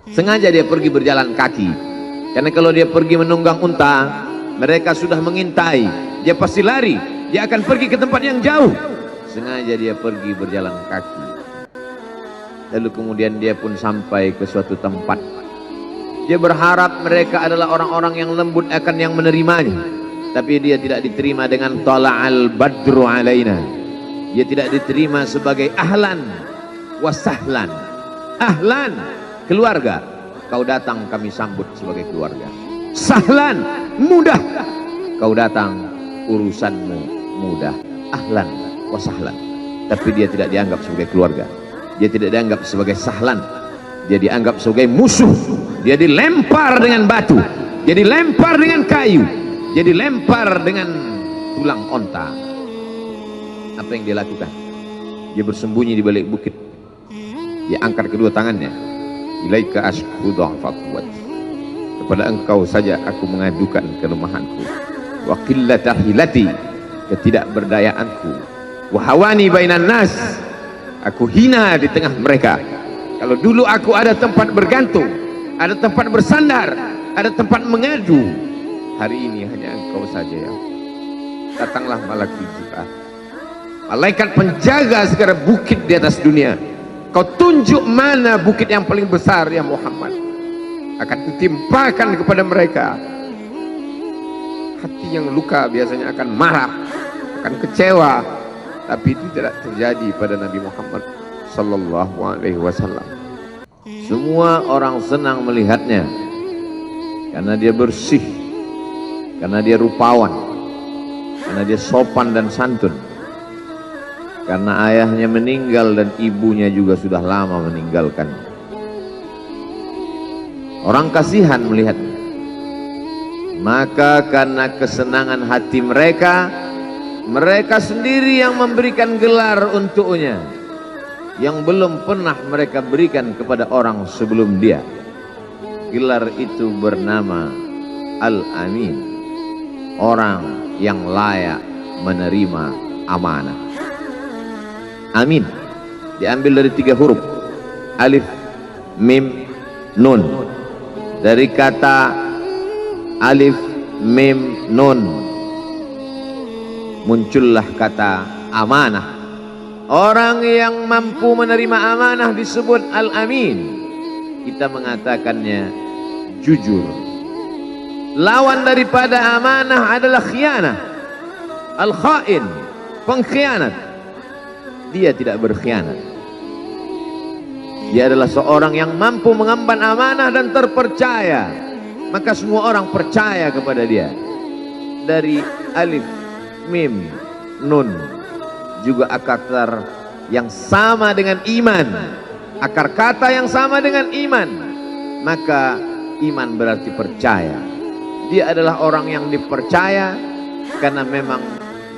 Sengaja dia pergi berjalan kaki, karena kalau dia pergi menunggang unta, mereka sudah mengintai, dia pasti lari, dia akan pergi ke tempat yang jauh. Sengaja dia pergi berjalan kaki. Lalu kemudian dia pun sampai ke suatu tempat. Dia berharap mereka adalah orang-orang yang lembut akan yang menerimanya, tapi dia tidak diterima dengan tala'al badru alaina. Dia tidak diterima sebagai ahlan wasahlan. Ahlan, keluarga, kau datang kami sambut sebagai keluarga. Sahlan, mudah, kau datang urusanmu mudah. Ahlan wasahlan. Tapi dia tidak dianggap sebagai keluarga, dia tidak dianggap sebagai sahlan, dia dianggap sebagai musuh. Dia dilempar dengan batu, dia dilempar dengan kayu, dia dilempar dengan tulang onta. Apa yang dia lakukan? Dia bersembunyi di balik bukit. Dia angkat kedua tangannya. Ilaika ashku dha'fa quwwati, kepada engkau saja aku mengadukan kelemahanku, wa qillata hilati, ketidakberdayaanku, wa hawani bainan nas, aku hina di tengah mereka. Kalau dulu aku ada tempat bergantung, ada tempat bersandar, ada tempat mengadu, hari ini hanya engkau saja ya. Datanglah malaikat Jibril, malaikat penjaga segala bukit di atas dunia. Kau tunjuk mana bukit yang paling besar ya Muhammad, akan kutimpakan kepada mereka. Hati yang luka biasanya akan marah, akan kecewa, tapi itu tidak terjadi pada Nabi Muhammad sallallahu alaihi wasallam. Semua orang senang melihatnya karena dia bersih, karena dia rupawan, karena dia sopan dan santun, karena ayahnya meninggal dan ibunya juga sudah lama meninggalkan. Orang kasihan melihatnya. Maka karena kesenangan hati mereka, mereka sendiri yang memberikan gelar untuknya yang belum pernah mereka berikan kepada orang sebelum dia. Gelar itu bernama Al-Amin, orang yang layak menerima amanah. Amin diambil dari 3 huruf, alif, mim, nun. Dari kata alif, mim, nun muncullah kata amanah. Orang yang mampu menerima amanah disebut Al-Amin. Kita mengatakannya jujur. Lawan daripada amanah adalah khianah, al-khain, pengkhianat. Dia tidak berkhianat. Dia adalah seorang yang mampu mengemban amanah dan terpercaya, maka semua orang percaya kepada dia. Dari alif, mim, nun juga akar yang sama dengan iman, akar kata yang sama dengan iman, maka iman berarti percaya. Dia adalah orang yang dipercaya karena memang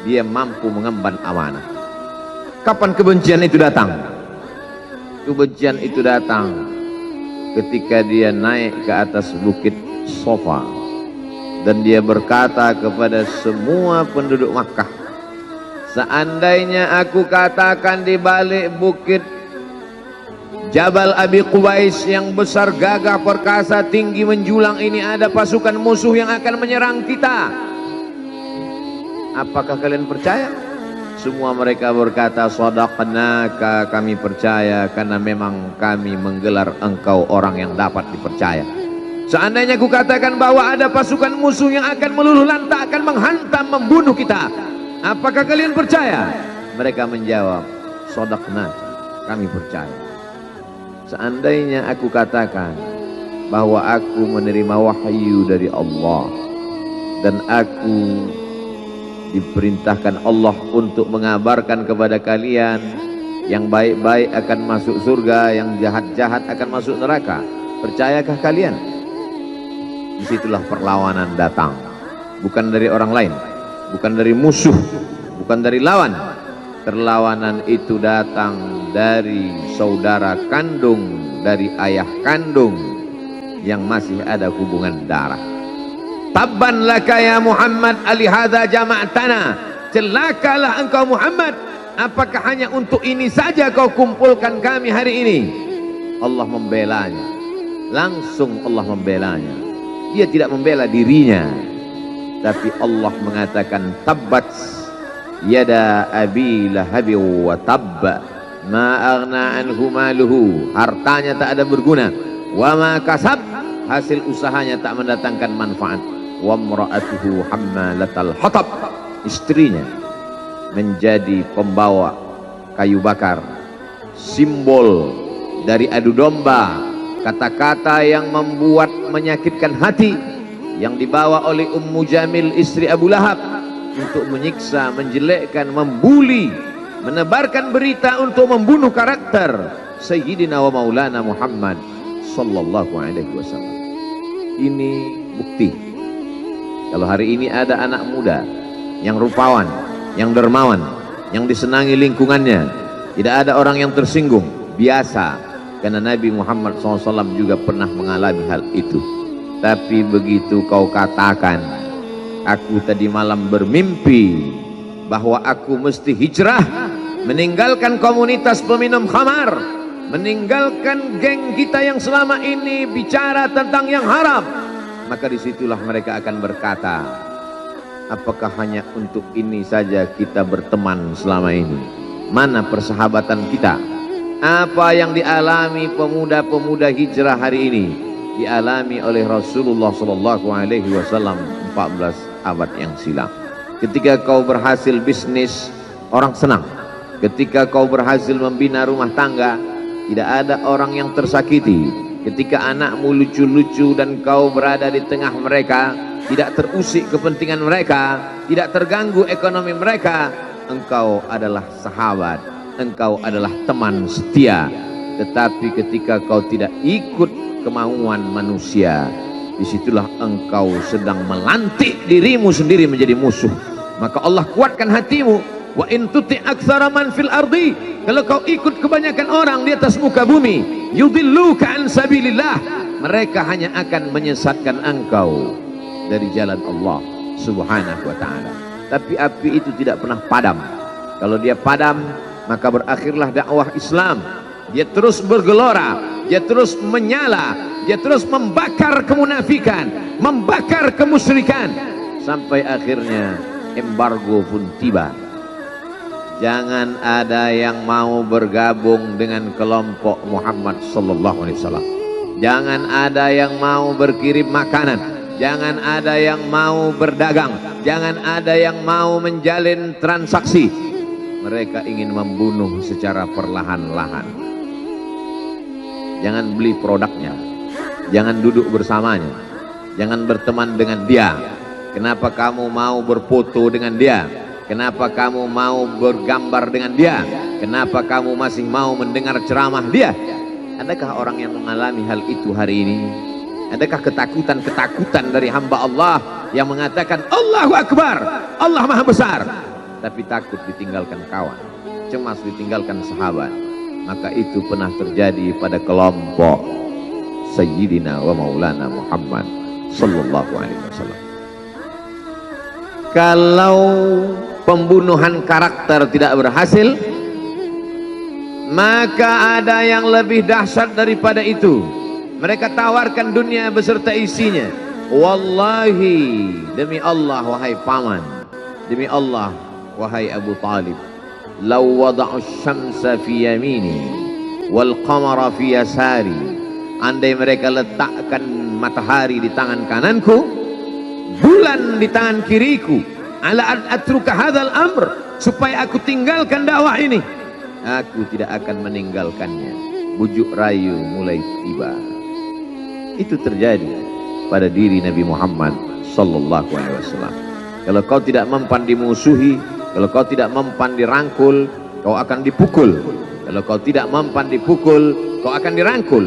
dia mampu mengemban amanah. Kapan kebencian itu datang? Kebencian itu datang ketika dia naik ke atas bukit Sofa dan dia berkata kepada semua penduduk Makkah, seandainya aku katakan di balik bukit Jabal Abi Quwais yang besar, gagah, perkasa, tinggi, menjulang ini ada pasukan musuh yang akan menyerang kita, apakah kalian percaya? Semua mereka berkata, shadaqnaka, kami percaya karena memang kami menggelar engkau orang yang dapat dipercaya. Seandainya aku katakan bahwa ada pasukan musuh yang akan meluluh lantak, akan menghantam, membunuh kita, apakah kalian percaya? Mereka menjawab, shadaqna, kami percaya. Seandainya aku katakan bahwa aku menerima wahyu dari Allah dan aku diperintahkan Allah untuk mengabarkan kepada kalian yang baik-baik akan masuk surga, yang jahat-jahat akan masuk neraka, percayakah kalian? Disitulah perlawanan datang, bukan dari orang lain, bukan dari musuh, bukan dari lawan. Perlawanan itu datang dari saudara kandung, dari ayah kandung yang masih ada hubungan darah. Tabban laka ya Muhammad alihadza jama'tana, celakalah engkau Muhammad, apakah hanya untuk ini saja kau kumpulkan kami hari ini? Allah membelanya. langsung Allah membelanya. Dia tidak membela dirinya, tapi Allah mengatakan tabbat yada abi lahab wa tabba ma aghna anhu maluhu, hartanya tak ada berguna, wa ma kasab, hasil usahanya tak mendatangkan manfaat, wa imra'atuhu hammalatal hatab, istrinya menjadi pembawa kayu bakar, simbol dari adu domba, kata-kata yang membuat menyakitkan hati yang dibawa oleh Ummu Jamil istri Abu Lahab untuk menyiksa, menjelekkan, membuli, menebarkan berita untuk membunuh karakter Sayyidina wa Maulana Muhammad sallallahu alaihi wasallam. Ini bukti kalau hari ini ada anak muda yang rupawan, yang dermawan, yang disenangi lingkungannya, tidak ada orang yang tersinggung, biasa, karena Nabi Muhammad SAW juga pernah mengalami hal itu. Tapi begitu kau katakan, aku tadi malam bermimpi bahwa aku mesti hijrah, meninggalkan komunitas peminum khamar, meninggalkan geng kita yang selama ini bicara tentang yang haram, maka disitulah mereka akan berkata, apakah hanya untuk ini saja kita berteman selama ini? Mana persahabatan kita? Apa yang dialami pemuda-pemuda hijrah hari ini dialami oleh Rasulullah sallallahu alaihi wasallam 14 abad yang silam. Ketika kau berhasil bisnis, orang senang. Ketika kau berhasil membina rumah tangga, tidak ada orang yang tersakiti. Ketika anakmu lucu-lucu dan kau berada di tengah mereka, tidak terusik kepentingan mereka, tidak terganggu ekonomi mereka, engkau adalah sahabat, engkau adalah teman setia. Tetapi ketika kau tidak ikut kemauan manusia, disitulah engkau sedang melantik dirimu sendiri menjadi musuh. Maka Allah kuatkan hatimu. Wa in tuti aktsara man fil ardi, kalau kau ikut kebanyakan orang di atas muka bumi, yudilluka an sabilillah, mereka hanya akan menyesatkan engkau dari jalan Allah subhanahu wa ta'ala. Tapi api itu tidak pernah padam. Kalau dia padam, maka berakhirlah dakwah Islam. Dia terus bergelora, dia terus menyala, dia terus membakar kemunafikan, membakar kemusyrikan, sampai akhirnya embargo pun tiba. Jangan ada yang mau bergabung dengan kelompok Muhammad sallallahu alaihi wasallam. Jangan ada yang mau berkirim makanan, jangan ada yang mau berdagang, jangan ada yang mau menjalin transaksi. Mereka ingin membunuh secara perlahan-lahan. Jangan beli produknya, jangan duduk bersamanya, jangan berteman dengan dia. Kenapa kamu mau berfoto dengan dia? Kenapa kamu mau bergambar dengan dia? Kenapa kamu masih mau mendengar ceramah dia? Adakah orang yang mengalami hal itu hari ini? Adakah ketakutan-ketakutan dari hamba Allah yang mengatakan Allahu Akbar, Allah Maha Besar, tapi takut ditinggalkan kawan, cemas ditinggalkan sahabat? Maka itu pernah terjadi pada kelompok Sayyidina wa Maulana Muhammad sallallahu alaihi wasallam. Kalau pembunuhan karakter tidak berhasil, maka ada yang lebih dahsyat daripada itu. Mereka tawarkan dunia beserta isinya. Wallahi, demi Allah wahai paman, demi Allah wahai Abu Talib, law wada'u syamsa fi yamini wal qamara fi yasari, andai mereka letakkan matahari di tangan kananku, bulan di tangan kiriku, ala an atruka hadzal amr, supaya aku tinggalkan dakwah ini, aku tidak akan meninggalkannya. Bujuk rayu mulai tiba. Itu terjadi pada diri Nabi Muhammad sallallahu alaihi wasallam. Kalau kau tidak mempan dimusuhi, kalau kau tidak mempan dirangkul, kau akan dipukul. Kalau kau tidak mempan dipukul, kau akan dirangkul.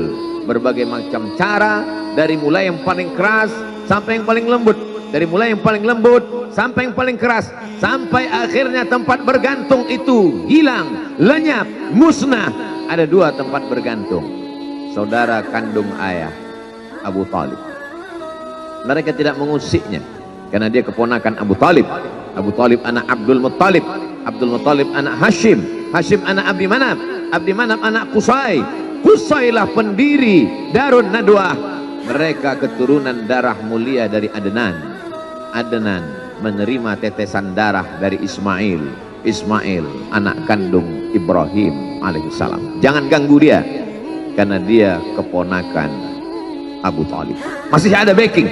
Berbagai macam cara, dari mulai yang paling keras sampai yang paling lembut, dari mulai yang paling lembut sampai yang paling keras, sampai akhirnya tempat bergantung itu hilang, lenyap, musnah. Ada dua tempat bergantung, saudara kandung ayah Abu Talib. Mereka tidak mengusiknya karena dia keponakan Abu Talib. Abu Talib anak Abdul Muttalib, Abdul Muttalib anak Hashim, Hashim anak Abdi Manaf, Abdi Manaf anak Qusay, Husailah pendiri Darun Nadwah, mereka keturunan darah mulia dari Adnan. Adnan menerima tetesan darah dari Ismail. Ismail anak kandung Ibrahim alaihissalam. Jangan ganggu dia, karena dia keponakan Abu Talib. Masih ada backing,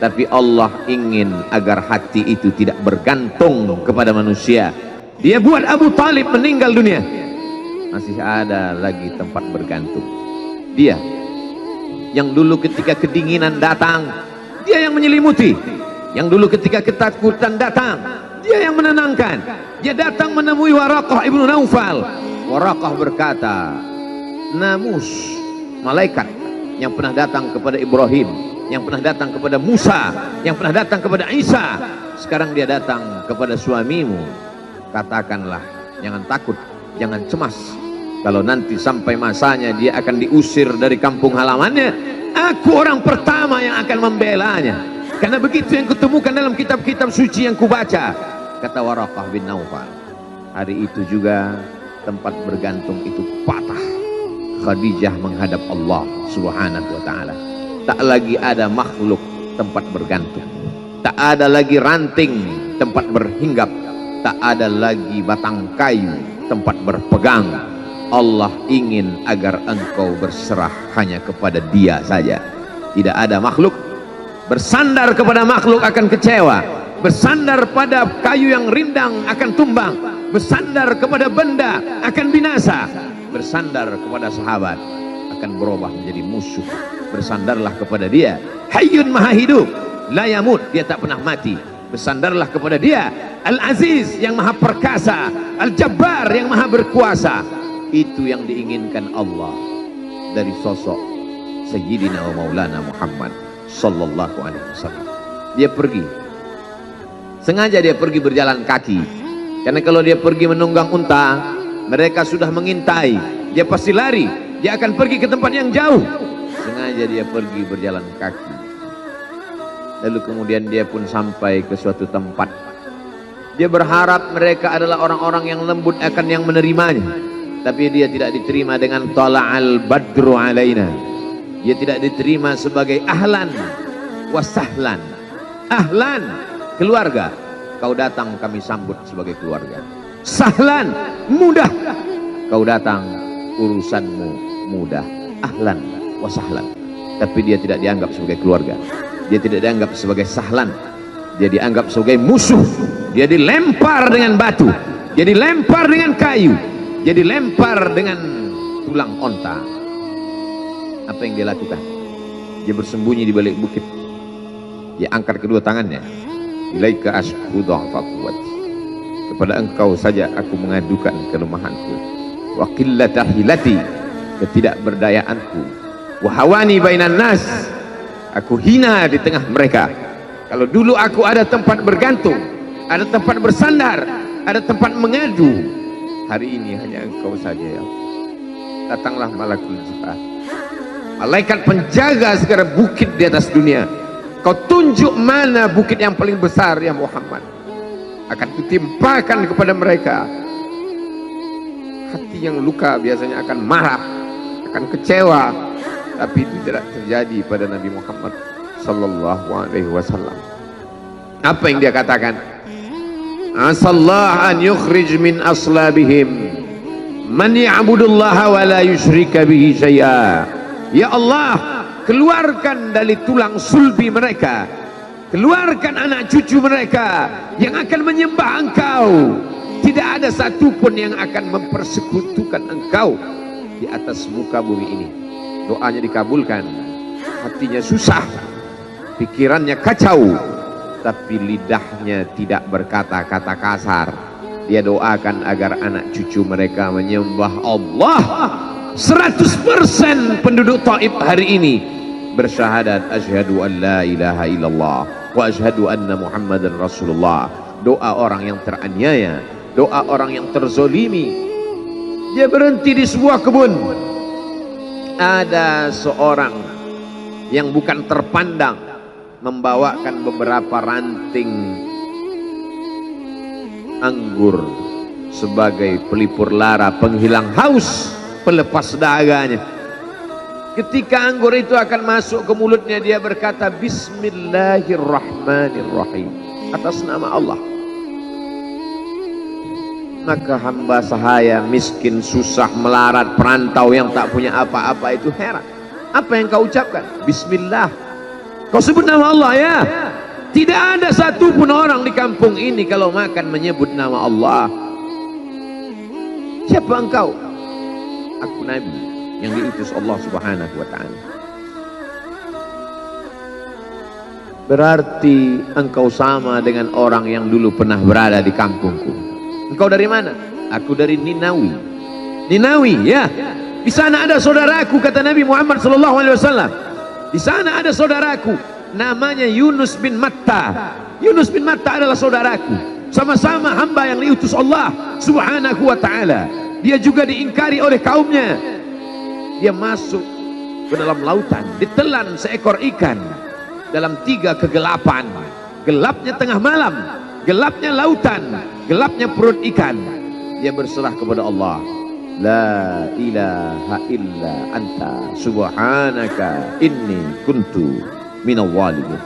tapi Allah ingin agar hati itu tidak bergantung kepada manusia. Dia buat Abu Talib meninggal dunia, masih ada lagi tempat bergantung. Dia yang dulu ketika kedinginan datang, dia yang menyelimuti. Yang dulu ketika ketakutan datang, dia yang menenangkan. Dia datang menemui Waraqah ibnu Naufal. Waraqah berkata, Namus, malaikat yang pernah datang kepada Ibrahim, yang pernah datang kepada Musa, yang pernah datang kepada Isa, sekarang dia datang kepada suamimu. Katakanlah, jangan takut, jangan cemas. Kalau nanti sampai masanya dia akan diusir dari kampung halamannya, aku orang pertama yang akan membelanya. Karena begitu yang kutemukan dalam kitab-kitab suci yang kubaca. Kata Waraqah bin Naufal. Hari itu juga tempat bergantung itu patah. Khadijah menghadap Allah subhanahu wa ta'ala. Tak lagi ada makhluk tempat bergantung. Tak ada lagi ranting tempat berhinggap. Tak ada lagi batang kayu tempat berpegang. Allah ingin agar engkau berserah hanya kepada Dia saja. Tidak ada makhluk. Bersandar kepada makhluk akan kecewa. Bersandar pada kayu yang rindang akan tumbang. Bersandar kepada benda akan binasa. Bersandar kepada sahabat akan berubah menjadi musuh. Bersandarlah kepada Dia, Hayyun Maha Hidup, la yamut, Dia tak pernah mati. Bersandarlah kepada Dia, Al-Aziz yang Maha Perkasa, Al-Jabbar yang Maha Berkuasa. Itu yang diinginkan Allah dari sosok Sayyidina wa Maulana Muhammad sallallahu alaihi wasallam. Dia pergi, sengaja dia pergi berjalan kaki, karena kalau dia pergi menunggang unta, mereka sudah mengintai. Dia pasti lari, dia akan pergi ke tempat yang jauh. Sengaja dia pergi berjalan kaki. Lalu kemudian dia pun sampai ke suatu tempat. Dia berharap mereka adalah orang-orang yang lembut akan yang menerimanya. Tapi dia tidak diterima dengan tala'al badru alaina. Dia tidak diterima sebagai ahlan wasahlan. Ahlan, keluarga, kau datang kami sambut sebagai keluarga. Sahlan, mudah, kau datang urusanmu mudah. Ahlan wasahlan. Tapi dia tidak dianggap sebagai keluarga. Dia tidak dianggap sebagai sahlan. Dia dianggap sebagai musuh. Dia dilempar dengan batu, dia dilempar dengan kayu, dia dilempar dengan tulang onta. Apa yang dia lakukan? Dia bersembunyi di balik bukit. Dia angkat kedua tangannya. Ilaika ashku dha'fa quwwati. Kepada engkau saja aku mengadukan kelemahanku. Wa qillata hilati, ketidakberdayaanku. Wa hawani bainan nas, aku hina di tengah mereka. Kalau dulu aku ada tempat bergantung, ada tempat bersandar, ada tempat mengadu, hari ini hanya engkau saja ya. Datanglah malakul jihad, malaikat penjaga segala bukit di atas dunia. Kau tunjuk mana bukit yang paling besar ya Muhammad, akan kutimpakan kepada mereka. Hati yang luka biasanya akan marah, akan kecewa, tapi itu tidak terjadi pada Nabi Muhammad sallallahu alaihi wasallam. Apa yang dia katakan? Asallah an yukhrij min aslabihim man ya'budullaha wa la yusyrika bihi syai'a. Ya Allah, keluarkan dari tulang sulbi mereka, keluarkan anak cucu mereka yang akan menyembah engkau. Tidak ada satupun yang akan mempersekutukan engkau di atas muka bumi ini. Doanya dikabulkan, hatinya susah, pikirannya kacau, tapi lidahnya tidak berkata-kata kasar. Dia doakan agar anak cucu mereka menyembah Allah. 100% penduduk Taif hari ini bersyahadat asyhadu an la ilaha illallah wa asyhadu anna Muhammadan Rasulullah. Doa orang yang teraniaya, doa orang yang terzolimi. Dia berhenti di sebuah kebun. Ada seorang yang bukan terpandang membawakan beberapa ranting anggur sebagai pelipur lara, penghilang haus, pelepas daganya. Ketika anggur itu akan masuk ke mulutnya, dia berkata Bismillahirrahmanirrahim, atas nama Allah. Maka hamba sahaya miskin, susah, melarat, perantau yang tak punya apa-apa itu heran. Apa yang kau ucapkan? Bismillah. Kau sebut nama Allah ya. Tidak ada satupun orang di kampung ini kalau makan menyebut nama Allah. Siapa engkau? Aku Nabi yang diutus Allah Subhanahu wa ta'ala. Berarti engkau sama dengan orang yang dulu pernah berada di kampungku. Engkau dari mana? Aku dari Ninawi. Ninawi ya. Di sana ada saudaraku, kata Nabi Muhammad SAW. Di sana ada saudaraku namanya Yunus bin Matta. Yunus bin Matta adalah saudaraku. Sama-sama hamba yang diutus Allah Subhanahu wa ta'ala. Dia juga diingkari oleh kaumnya. Dia masuk ke dalam lautan, ditelan seekor ikan dalam 3 kegelapan. Gelapnya tengah malam, gelapnya lautan, gelapnya perut ikan. Dia berserah kepada Allah. La ilaha illa anta subhanaka inni kuntu minal zalimin.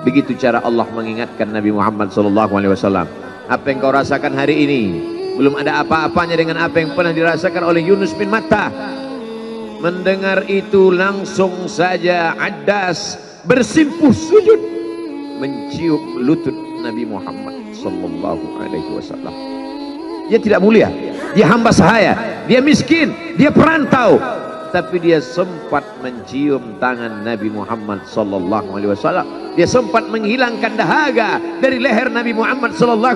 Begitu cara Allah mengingatkan Nabi Muhammad SAW. Apa yang kau rasakan hari ini belum ada apa-apanya dengan apa yang pernah dirasakan oleh Yunus bin Matta. Mendengar itu langsung saja Addas bersimpuh sujud mencium lutut Nabi Muhammad SAW. Dia tidak mulia, dia hamba sahaya, dia miskin, dia perantau, tapi dia sempat mencium tangan Nabi Muhammad SAW. Dia sempat menghilangkan dahaga dari leher Nabi Muhammad SAW.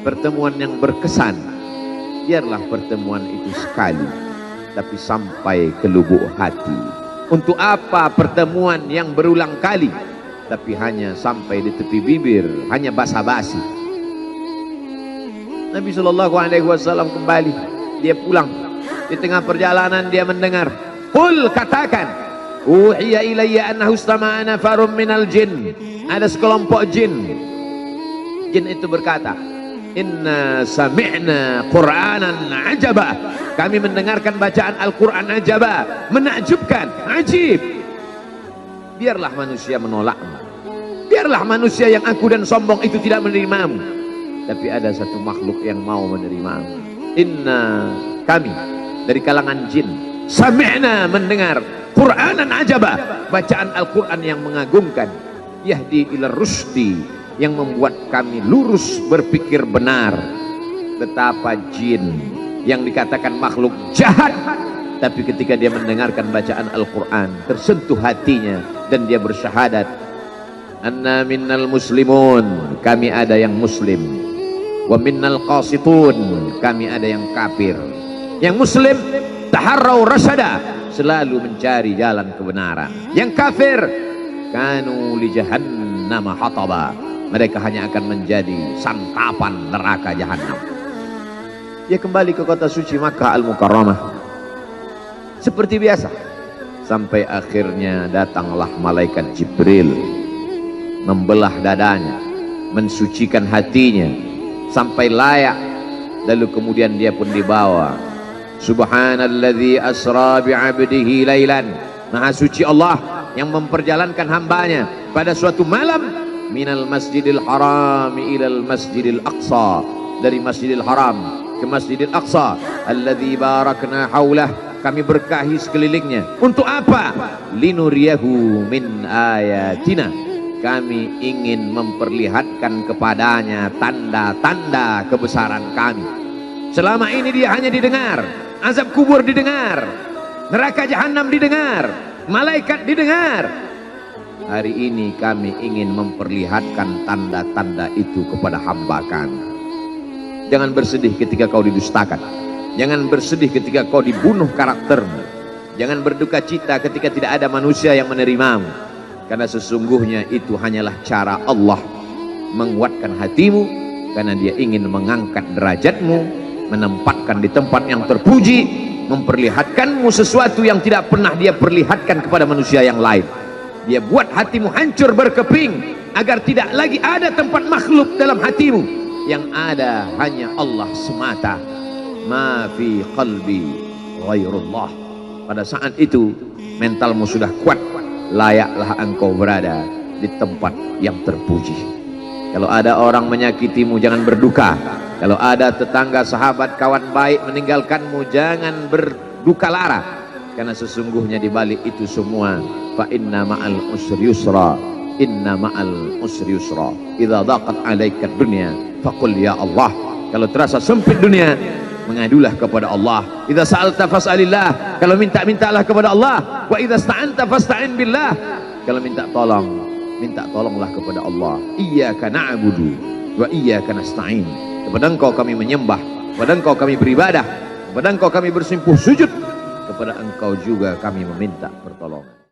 Pertemuan yang berkesan. Biarlah pertemuan itu sekali, tapi sampai ke lubuk hati. Untuk apa pertemuan yang berulang kali tapi hanya sampai di tepi bibir, hanya basa-basi? Nabi SAW kembali, dia pulang. Di tengah perjalanan dia mendengar, qul, katakan, uhiya ilayya annahu istama'a nafarun minal jin. Ada sekelompok jin. Jin itu berkata, inna sami'na qur'anan ajaba. Kami mendengarkan bacaan Al-Quran ajaba, menakjubkan, ajib. Biarlah manusia menolakmu, biarlah manusia yang aku dan sombong itu tidak menerimamu, tapi ada satu makhluk yang mau menerimamu. Inna, kami dari kalangan jin, sami'na, mendengar Qur'anan ajaba, bacaan Al-Quran yang mengagumkan, yahdi ila rusdi, yang membuat kami lurus berpikir benar. Betapa jin yang dikatakan makhluk jahat, tapi ketika dia mendengarkan bacaan Al-Quran tersentuh hatinya dan dia bersyahadat, anna minnal muslimun, kami ada yang muslim, wa minnal qasitun, kami ada yang kafir. Yang muslim taharrau rasyada, selalu mencari jalan kebenaran. Yang kafir kanu li jahannama hataba, mereka hanya akan menjadi santapan neraka jahanam. Dia kembali ke kota suci Makkah Al-Mukarramah seperti biasa, sampai akhirnya datanglah malaikat Jibril membelah dadanya, mensucikan hatinya sampai layak. Lalu kemudian dia pun dibawa. Subhanalladzi asra bi'abdihi lailan, maha suci Allah yang memperjalankan hambanya pada suatu malam, minal masjidil haram ilal masjidil aqsa, dari masjidil haram ke Masjidil Aqsa, alladzi barakna haulah, kami berkahi sekelilingnya. Untuk apa? Linuriyahu min ayatina, kami ingin memperlihatkan kepadanya tanda-tanda kebesaran kami. Selama ini dia hanya didengar, azab kubur didengar, neraka jahanam didengar, malaikat didengar. Hari ini kami ingin memperlihatkan tanda-tanda itu kepada hamba kami. Jangan bersedih ketika kau didustakan, jangan bersedih ketika kau dibunuh karaktermu, jangan berduka cita ketika tidak ada manusia yang menerimamu, karena sesungguhnya itu hanyalah cara Allah menguatkan hatimu, karena dia ingin mengangkat derajatmu, menempatkan di tempat yang terpuji, memperlihatkanmu sesuatu yang tidak pernah dia perlihatkan kepada manusia yang lain. Dia buat hatimu hancur berkeping agar tidak lagi ada tempat makhluk dalam hatimu, yang ada hanya Allah semata. Ma fi qalbi ghairullah, pada saat itu mentalmu sudah kuat, layaklah engkau berada di tempat yang terpuji. Kalau ada orang menyakitimu, jangan berduka. Kalau ada tetangga, sahabat, kawan baik meninggalkanmu, jangan berduka lara, karena sesungguhnya di balik itu semua, fa inna ma'al usri yusra, inna ma'al usri yusra, idza dhaqat 'alaika dunya faqul ya Allah. Kalau terasa sempit dunia, mengadulah kepada Allah. Idza sa'alta fas'alillah, kalau minta-mintalah kepada Allah. Wa idza sta'anta fasta'in billah, kalau minta tolong, minta tolonglah kepada Allah. Iyyaka na'budu wa iyyaka nasta'in, kepada engkau kami menyembah, kepada engkau kami beribadah, kepada engkau kami bersimpuh sujud, kepada engkau juga kami meminta pertolongan.